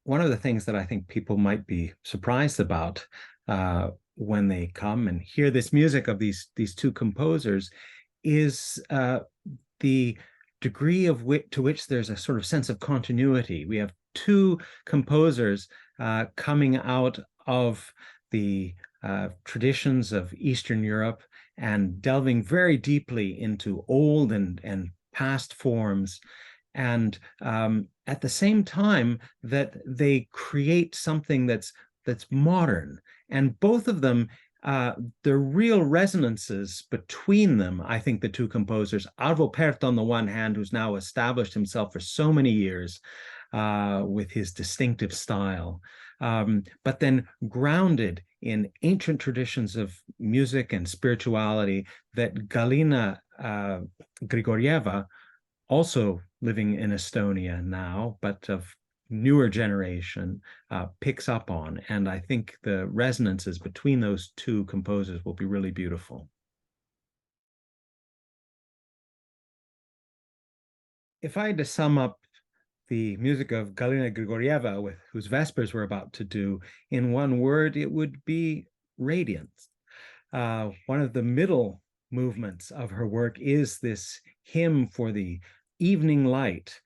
one of the things that I think people might be surprised about when they come and hear this music of these two composers is the degree of to which there's a sort of sense of continuity. We have two composers coming out of the traditions of Eastern Europe and delving very deeply into old and past forms. And at the same time that they create something that's modern. And both of them, the real resonances between them, I think the two composers, Arvo Pärt on the one hand, who's now established himself for so many years with his distinctive style, but then grounded in ancient traditions of music and spirituality that Galina Grigorieva, also living in Estonia now, but of newer generation, picks up on. And I think the resonances between those two composers will be really beautiful. If I had to sum up the music of Galina Grigorieva, with whose Vespers we're about to do, in one word, it would be radiance. One of the middle movements of her work is this hymn for the evening light,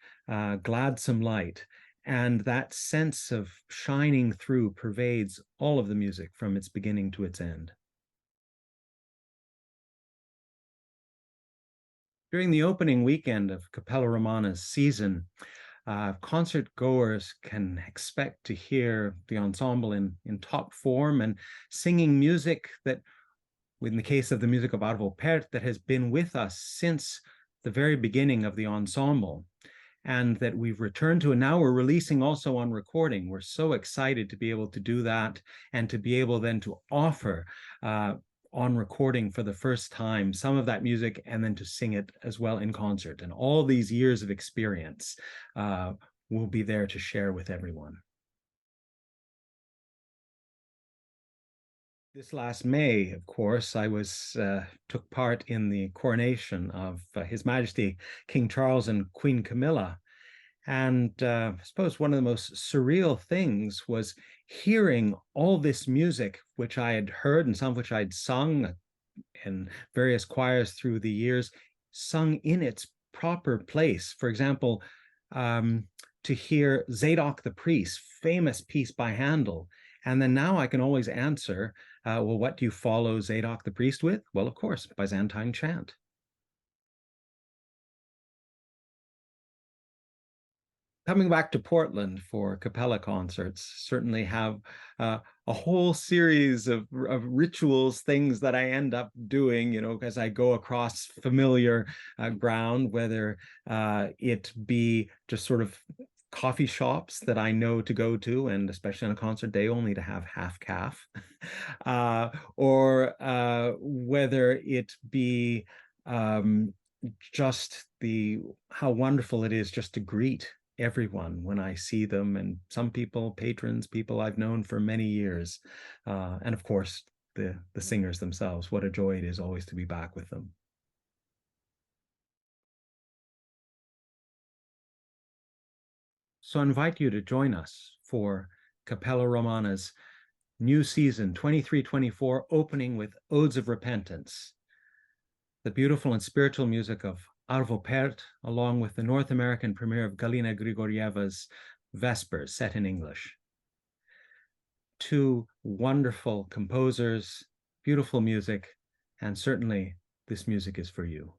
gladsome light. And that sense of shining through pervades all of the music from its beginning to its end. During the opening weekend of Cappella Romana's season, concert goers can expect to hear the ensemble in top form and singing music that, in the case of the music of Arvo Pärt, that has been with us since the very beginning of the ensemble and that we've returned to, and now we're releasing also on recording. We're so excited to be able to do that and to be able then to offer on recording for the first time some of that music and then to sing it as well in concert. And all these years of experience will be there to share with everyone. This last May, of course, I took part in the coronation of His Majesty King Charles and Queen Camilla. And I suppose one of the most surreal things was hearing all this music, which I had heard and some of which I'd sung in various choirs through the years, sung in its proper place. For example, to hear Zadok the Priest, famous piece by Handel. And then now I can always answer, well, what do you follow Zadok the Priest with? Well, of course, Byzantine chant. Coming back to Portland for Capella concerts, certainly have a whole series of rituals, things that I end up doing, as I go across familiar ground, whether it be just sort of coffee shops that I know to go to, and especially on a concert day, only to have half calf, or whether it be just how wonderful it is just to greet everyone when I see them, and some people, patrons, people I've known for many years, and of course the singers themselves. What a joy it is always to be back with them. So I invite you to join us for Cappella Romana's new season 23-24, opening with Odes of Repentance, the beautiful and spiritual music of Arvo Pärt, along with the North American premiere of Galina Grigorieva's Vespers, set in English. Two wonderful composers, beautiful music, and certainly this music is for you.